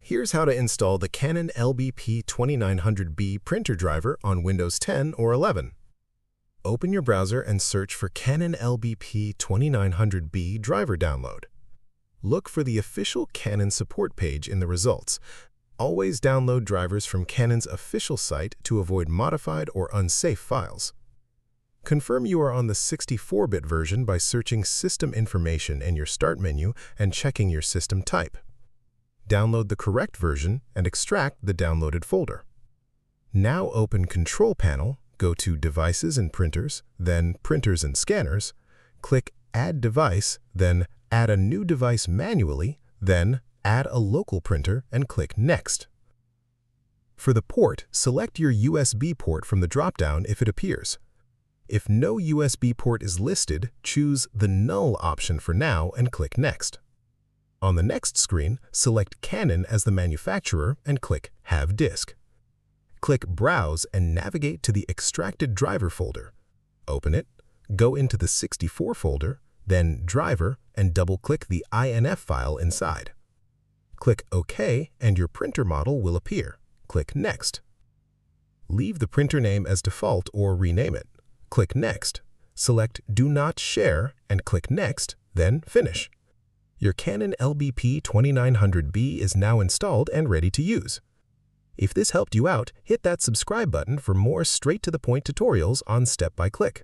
Here's how to install the Canon LBP 2900B printer driver on Windows 10 or 11. Open your browser and search for Canon LBP 2900B driver download. Look for the official Canon support page in the results. Always download drivers from Canon's official site to avoid modified or unsafe files. Confirm you are on the 64-bit version by searching System Information in your Start menu and checking your system type. Download the correct version and extract the downloaded folder. Now open Control Panel, go to Devices and Printers, then Printers and Scanners, click Add Device, then Add a new device manually, then Add a local printer and click Next. For the port, select your USB port from the drop-down if it appears. If no USB port is listed, choose the Null option for now and click Next. On the next screen, select Canon as the manufacturer and click Have Disk. Click Browse and navigate to the extracted driver folder. Open it, go into the 64 folder, then Driver, and double-click the INF file inside. Click OK and your printer model will appear. Click Next. Leave the printer name as default or rename it. Click Next. Select Do Not Share and click Next, then Finish. Your Canon LBP 2900B is now installed and ready to use. If this helped you out, hit that subscribe button for more straight-to-the-point tutorials on Step by Click.